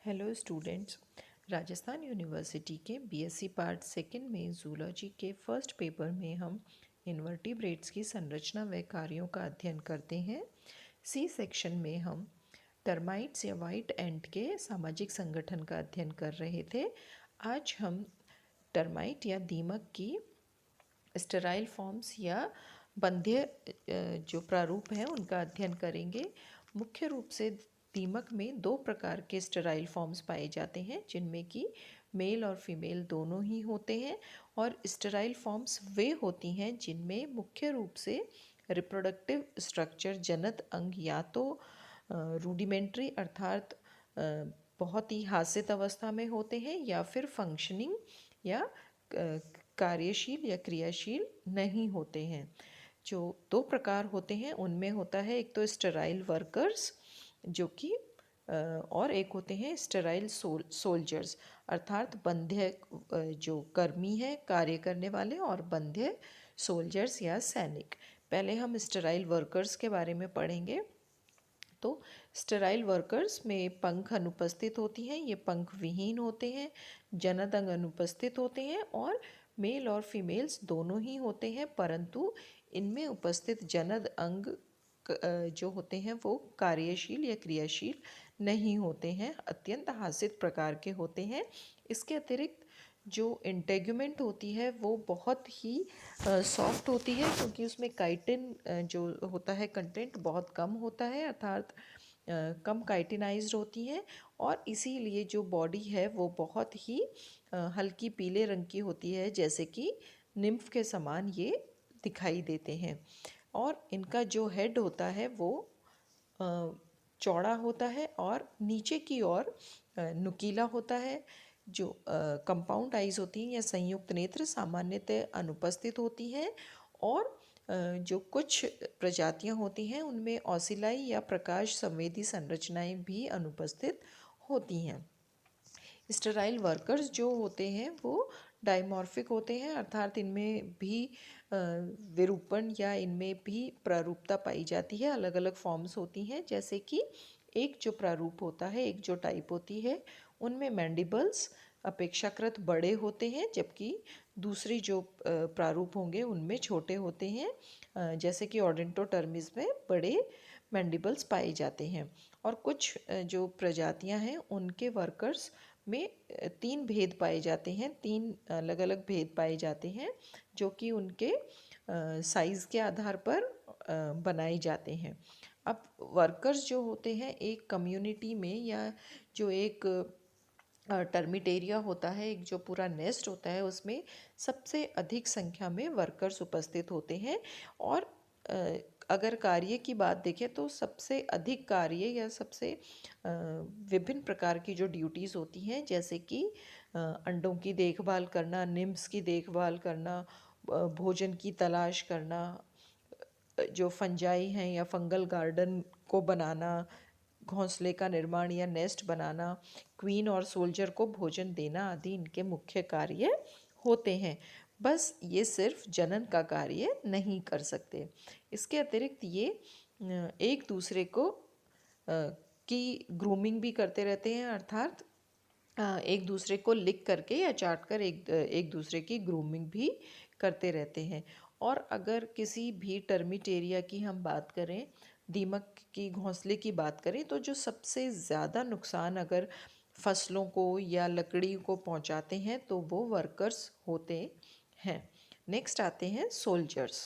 Hello students. Rajasthan university के BSc part second में zoology के फर्स्ट पेपर में हम इन्वर्टिब्रेट्स की संरचना व कार्यों का अध्ययन करते हैं। सी सेक्शन में हम टर्माइट्स या वाइट एंट के सामाजिक संगठन का अध्ययन कर रहे थे। आज हम टर्माइट या दीमक की स्टेराइल फॉर्म्स या बंध्य जो प्रारूप हैं उनका अध्ययन करेंगे। मुख्य रूप से दीमक में दो प्रकार के स्टेराइल फॉर्म्स पाए जाते हैं, जिनमें कि मेल और फीमेल दोनों ही होते हैं। और स्टेराइल फॉर्म्स वे होती हैं जिनमें मुख्य रूप से रिप्रोडक्टिव स्ट्रक्चर जनत अंग या तो रूडिमेंट्री अर्थात बहुत ही हास्यत अवस्था में होते हैं या फिर फंक्शनिंग या कार्यशील या क्रियाशील नहीं होते हैं। जो दो प्रकार होते हैं उनमें होता है एक तो स्टेराइल वर्कर्स जो कि और एक होते हैं स्टेराइल सोल्जर्स अर्थात बंध्य जो कर्मी है कार्य करने वाले, और बंध्य सोल्जर्स या सैनिक। पहले हम स्टेराइल वर्कर्स के बारे में पढ़ेंगे। तो स्टेराइल वर्कर्स में पंख अनुपस्थित होती हैं, ये पंख विहीन होते हैं, जनन अंग अनुपस्थित होते हैं और मेल और फीमेल्स दोनों ही होते हैं, परंतु इनमें उपस्थित जनन अंग जो होते हैं वो कार्यशील या क्रियाशील नहीं होते हैं, अत्यंत हास्यद प्रकार के होते हैं। इसके अतिरिक्त जो इंटेगुमेंट होती है वो बहुत ही सॉफ्ट होती है, क्योंकि उसमें काइटिन जो होता है कंटेंट बहुत कम होता है, अर्थात कम काइटिनाइज्ड होती हैं, और इसीलिए जो बॉडी है वो बहुत ही हल्की पीले रंग की होती है, जैसे कि निम्फ के समान ये दिखाई देते हैं। और इनका जो हेड होता है वो चौड़ा होता है और नीचे की ओर नुकीला होता है। जो कंपाउंड आइज होती हैं या संयुक्त नेत्र सामान्यतः अनुपस्थित होती हैं, और जो कुछ प्रजातियां होती हैं उनमें ऑसिलाई या प्रकाश संवेदी संरचनाएं भी अनुपस्थित होती हैं। स्टेराइल वर्कर्स जो होते हैं वो डाइमॉर्फिक होते हैं, अर्थात इनमें भी विरूपण या इनमें भी प्रारूपता पाई जाती है, अलग अलग फॉर्म्स होती हैं। जैसे कि एक जो प्रारूप होता है, एक जो टाइप होती है, उनमें मैंडिबल्स अपेक्षाकृत बड़े होते हैं, जबकि दूसरी जो प्रारूप होंगे उनमें छोटे होते हैं। जैसे कि ऑडेंटोटर्मिस में बड़े मैंडिबल्स पाए जाते हैं। और कुछ जो प्रजातियां हैं उनके वर्कर्स में तीन भेद पाए जाते हैं, तीन अलग अलग भेद पाए जाते हैं, जो कि उनके साइज़ के आधार पर बनाए जाते हैं। अब वर्कर्स जो होते हैं एक कम्युनिटी में, या जो एक टर्मिट एरिया होता है, एक जो पूरा नेस्ट होता है, उसमें सबसे अधिक संख्या में वर्कर्स उपस्थित होते हैं। और अगर कार्य की बात देखें तो सबसे अधिक कार्य या सबसे विभिन्न प्रकार की जो ड्यूटीज़ होती हैं, जैसे कि अंडों की देखभाल करना, निम्स की देखभाल करना, भोजन की तलाश करना, जो फंजाई हैं या फंगल गार्डन को बनाना, घोंसले का निर्माण या नेस्ट बनाना, क्वीन और सोल्जर को भोजन देना आदि इनके मुख्य कार्य होते हैं। बस ये सिर्फ जनन का कार्य नहीं कर सकते। इसके अतिरिक्त ये एक दूसरे को की ग्रूमिंग भी करते रहते हैं, अर्थात एक दूसरे को लिख करके या चाट कर एक दूसरे की ग्रूमिंग भी करते रहते हैं। और अगर किसी भी टर्मिट एरिया की हम बात करें, दीमक की घोंसले की बात करें, तो जो सबसे ज़्यादा नुकसान अगर फसलों को या लकड़ी को पहुंचाते हैं तो वो वर्कर्स होते हैं। नेक्स्ट आते हैं सोल्जर्स।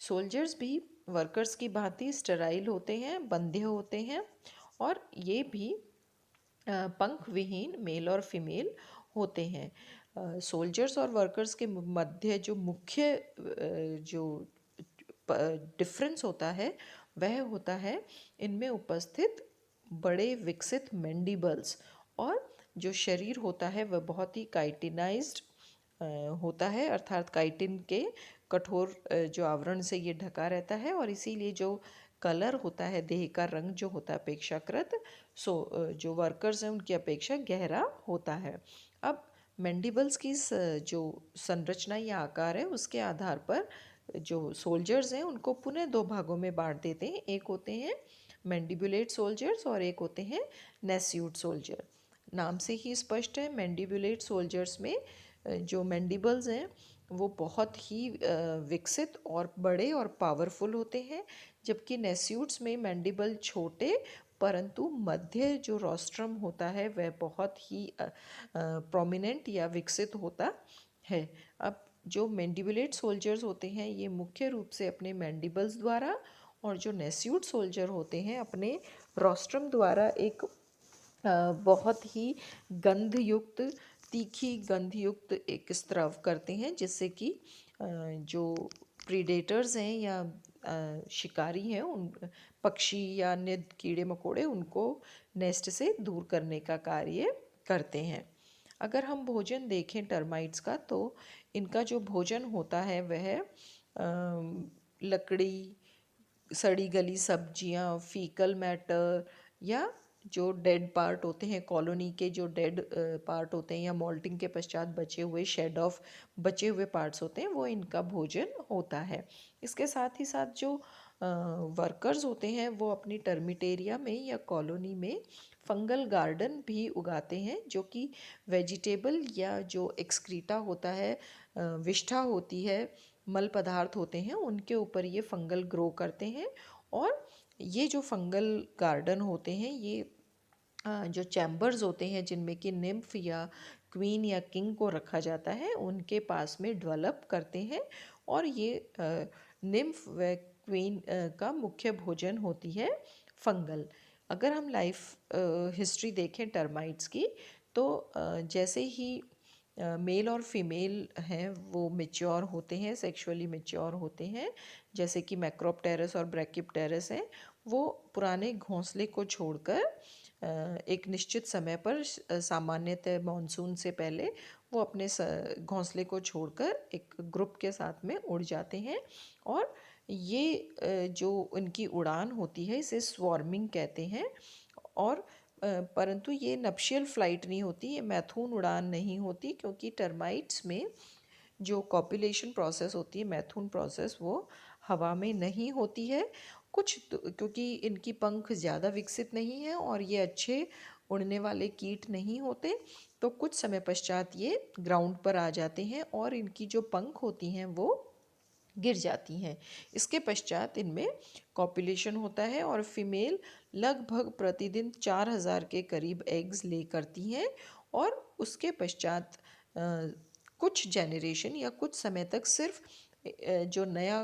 सोल्जर्स भी वर्कर्स की भांति स्टेराइल होते हैं, बंधे होते हैं, और ये भी पंख विहीन मेल और फीमेल होते हैं। सोल्जर्स और वर्कर्स के मध्य जो मुख्य जो डिफरेंस होता है वह होता है इनमें उपस्थित बड़े विकसित मैंडिबल्स, और जो शरीर होता है वह बहुत ही काइटिनाइज्ड होता है, अर्थात काइटिन के कठोर जो आवरण से ये ढका रहता है, और इसीलिए जो कलर होता है, देह का रंग जो होता है अपेक्षाकृत जो वर्कर्स हैं उनकी अपेक्षा गहरा होता है। अब मैंडिबल्स की जो संरचना या आकार है उसके आधार पर जो सोल्जर्स हैं उनको पुनः दो भागों में बांट देते हैं। एक होते हैं मैंडिबुलेट सोल्जर्स और एक होते हैं नेस्यूट सोल्जर। नाम से ही स्पष्ट है, मैंडिबुलेट सोल्जर्स में जो मैंडिबल्स हैं वो बहुत ही विकसित और बड़े और पावरफुल होते हैं, जबकि नेस्यूट्स में मैंडिबल छोटे परंतु मध्य जो रोस्ट्रम होता है वह बहुत ही प्रोमिनेंट या विकसित होता है। अब जो मैंडिबुलेट सोल्जर्स होते हैं ये मुख्य रूप से अपने मैंडिबल्स द्वारा, और जो नेस्यूट सोल्जर होते हैं अपने रोस्ट्रम द्वारा एक बहुत ही गंधयुक्त, तीखी गंधयुक्त एक स्राव करते हैं, जिससे कि जो प्रीडेटर्स हैं या शिकारी हैं, उन पक्षी या अन्य कीड़े मकोड़े, उनको नेस्ट से दूर करने का कार्य करते हैं। अगर हम भोजन देखें टर्माइट्स का, तो इनका जो भोजन होता है वह लकड़ी, सड़ी गली सब्जियां, फीकल मैटर, या जो डेड पार्ट होते हैं कॉलोनी के, जो डेड पार्ट होते हैं या मॉल्टिंग के पश्चात बचे हुए शेड ऑफ बचे हुए पार्ट्स होते हैं, वो इनका भोजन होता है। इसके साथ ही साथ जो वर्कर्स होते हैं वो अपनी टर्मिटेरिया में या कॉलोनी में फंगल गार्डन भी उगाते हैं, जो कि वेजिटेबल या जो एक्सक्रीटा होता है, विष्ठा होती है, मल पदार्थ होते हैं, उनके ऊपर ये फंगल ग्रो करते हैं। और ये जो फंगल गार्डन होते हैं ये जो चैम्बर्स होते हैं जिनमें कि निम्फ या क्वीन या किंग को रखा जाता है, उनके पास में डेवलप करते हैं, और ये निम्फ व क्वीन का मुख्य भोजन होती है फंगल। अगर हम लाइफ हिस्ट्री देखें टर्माइट्स की, तो जैसे ही मेल और फीमेल हैं वो मैच्योर होते हैं, सेक्सुअली मैच्योर होते हैं, जैसे कि मैक्रोप्टेरस और ब्रैकिप्टेरस हैं, वो पुराने घोंसले को छोड़कर एक निश्चित समय पर, सामान्यतः मानसून से पहले, वो अपने घोंसले को छोड़कर एक ग्रुप के साथ में उड़ जाते हैं। और ये जो उनकी उड़ान होती है इसे स्वॉर्मिंग कहते हैं। और परंतु ये नप्शियल फ्लाइट नहीं होती, ये मैथून उड़ान नहीं होती, क्योंकि टर्माइट्स में जो कॉपुलेशन प्रोसेस होती है, मैथून प्रोसेस, वो हवा में नहीं होती है। क्योंकि इनकी पंख ज़्यादा विकसित नहीं है और ये अच्छे उड़ने वाले कीट नहीं होते, तो कुछ समय पश्चात ये ग्राउंड पर आ जाते हैं और इनकी जो पंख होती हैं वो गिर जाती हैं। इसके पश्चात इनमें कॉपुलेशन होता है और फीमेल लगभग प्रतिदिन 4000 के करीब एग्स ले करती हैं, और उसके पश्चात कुछ जेनरेशन या कुछ समय तक सिर्फ जो नया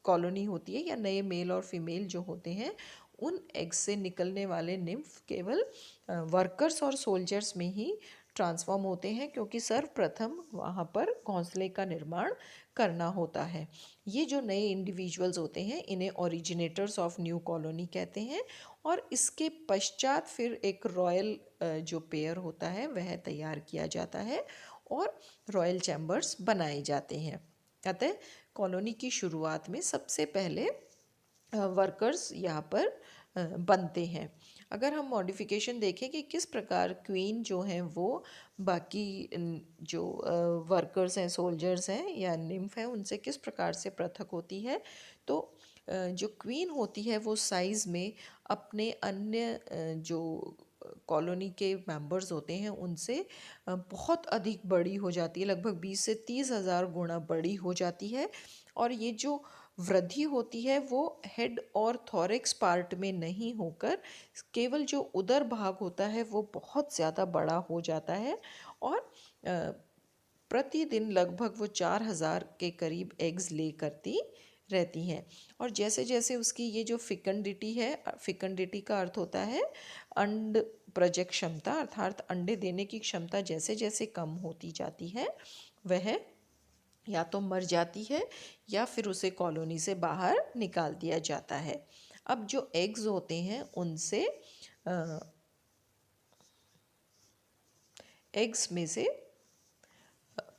कॉलोनी होती है या नए मेल और फीमेल जो होते हैं, उन एग्स से निकलने वाले निम्फ केवल वर्कर्स और सोल्जर्स में ही ट्रांसफॉर्म होते हैं, क्योंकि सर्वप्रथम वहाँ पर घोंसले का निर्माण करना होता है। ये जो नए इंडिविजुअल्स होते हैं इन्हें ओरिजिनेटर्स ऑफ न्यू कॉलोनी कहते हैं, और इसके पश्चात फिर एक रॉयल जो पेयर होता है वह तैयार किया जाता है और रॉयल चैम्बर्स बनाए जाते हैं। अतः कॉलोनी की शुरुआत में सबसे पहले वर्कर्स यहाँ पर बनते हैं। अगर हम मॉडिफिकेशन देखें कि किस प्रकार क्वीन जो हैं वो बाकी जो वर्कर्स हैं, सोल्जर्स हैं या निम्फ हैं, उनसे किस प्रकार से पृथक होती है, तो जो क्वीन होती है वो साइज़ में अपने अन्य जो कॉलोनी के मेंबर्स होते हैं उनसे बहुत अधिक बड़ी हो जाती है, लगभग 20 से 30 हज़ार गुना बड़ी हो जाती है। और ये जो वृद्धि होती है वो हेड और थोरेक्स पार्ट में नहीं होकर केवल जो उदर भाग होता है वो बहुत ज़्यादा बड़ा हो जाता है, और प्रतिदिन लगभग वो 4000 के करीब एग्स ले करती रहती हैं। और जैसे जैसे उसकी ये जो फिकंडिटी है, फिकंडिटी का अर्थ होता है अंड प्रजक क्षमता, अर्थात अंडे देने की क्षमता जैसे जैसे कम होती जाती है, वह या तो मर जाती है या फिर उसे कॉलोनी से बाहर निकाल दिया जाता है। अब जो एग्स होते हैं उनसे एग्स में से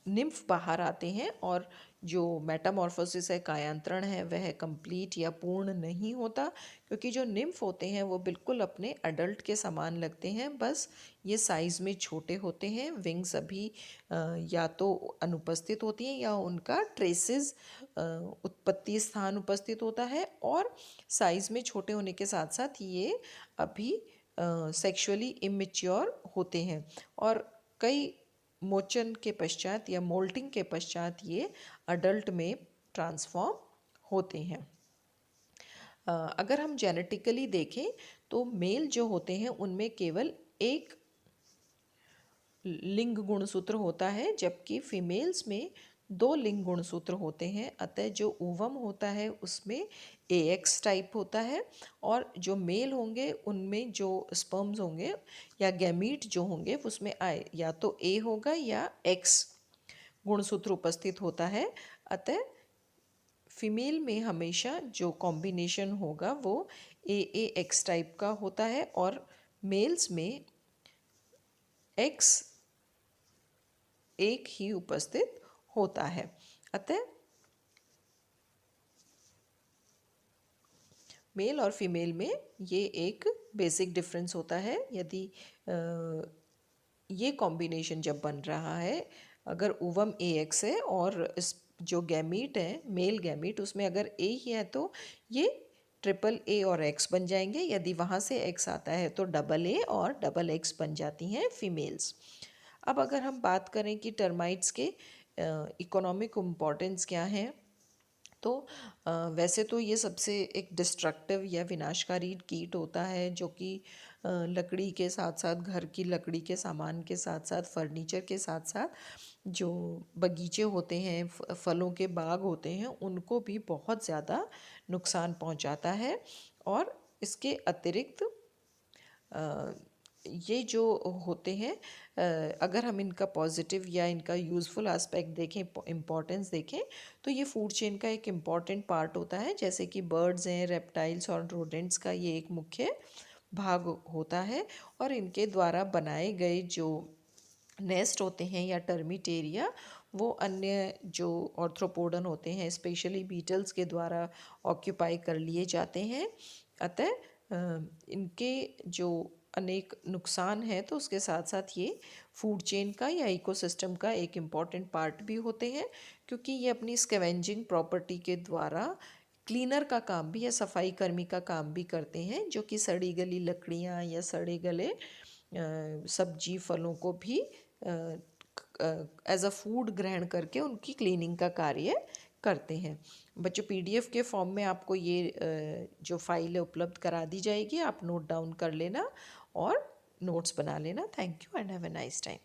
निम्फ बाहर आते हैं, और जो मेटामॉर्फोसिस है, कायांतरण है, वह कंप्लीट या पूर्ण नहीं होता, क्योंकि जो निम्फ होते हैं वो बिल्कुल अपने अडल्ट के समान लगते हैं, बस ये साइज़ में छोटे होते हैं। विंग्स अभी या तो अनुपस्थित होती हैं या उनका ट्रेसेस उत्पत्ति स्थान उपस्थित होता है, और साइज़ में छोटे होने के साथ साथ ये अभी सेक्सुअली इमेच्योर होते हैं और कई मोचन के पश्चात या मोल्टिंग के पश्चात ये अडल्ट में ट्रांसफॉर्म होते हैं। अगर हम जेनेटिकली देखें तो मेल जो होते हैं उनमें केवल एक लिंग गुणसूत्र होता है, जबकि फीमेल्स में 2 लिंग गुणसूत्र होते हैं। अतः जो ओवम होता है उसमें AX टाइप होता है और जो मेल होंगे उनमें जो स्पर्म्स होंगे या गैमीट जो होंगे उसमें या तो A होगा या X गुणसूत्र उपस्थित होता है। अतः फीमेल में हमेशा जो कॉम्बिनेशन होगा वो AAX टाइप का होता है और मेल्स में X एक ही उपस्थित होता है। अतः मेल और फीमेल में ये एक बेसिक डिफरेंस होता है। यदि ये कॉम्बिनेशन जब बन रहा है, अगर ओवम AX है और इस जो गैमीट है मेल गैमीट उसमें अगर A ही है तो ये AA और X बन जाएंगे। यदि वहाँ से X आता है तो AA और XX बन जाती हैं फीमेल्स। अब अगर हम बात करें कि टर्माइट्स के इकोनॉमिक इम्पोर्टेंस क्या है, तो वैसे तो ये सबसे एक डिस्ट्रक्टिव या विनाशकारी कीट होता है जो कि लकड़ी के साथ साथ घर की लकड़ी के सामान के साथ साथ फर्नीचर के साथ साथ जो बगीचे होते हैं फलों के बाग होते हैं उनको भी बहुत ज़्यादा नुकसान पहुंचाता है। और इसके अतिरिक्त ये जो होते हैं अगर हम इनका पॉजिटिव या इनका यूज़फुल एस्पेक्ट देखें, इम्पोर्टेंस देखें, तो ये फूड चेन का एक इम्पॉर्टेंट पार्ट होता है। जैसे कि बर्ड्स हैं, रेप्टाइल्स और रोडेंट्स का ये एक मुख्य भाग होता है और इनके द्वारा बनाए गए जो नेस्ट होते हैं या टर्मिट एरिया वो अन्य जो ऑर्थ्रोपोडन होते हैं स्पेशली बीटल्स के द्वारा ऑक्यूपाई कर लिए जाते हैं। अतः इनके जो अनेक नुकसान है तो उसके साथ साथ ये फूड चेन का या इकोसिस्टम का एक इम्पॉर्टेंट पार्ट भी होते हैं, क्योंकि ये अपनी स्कैवेंजिंग प्रॉपर्टी के द्वारा क्लीनर का काम भी या सफाई कर्मी का काम भी करते हैं, जो कि सड़ी गली लकड़ियाँ या सड़े गले सब्जी फलों को भी एज अ फूड ग्रहण करके उनकी क्लीनिंग का कार्य करते हैं। बच्चों PDF के फॉर्म में आपको ये जो फाइल है उपलब्ध करा दी जाएगी, आप नोट डाउन कर लेना और नोट्स बना लेना। Thank you and have a nice time.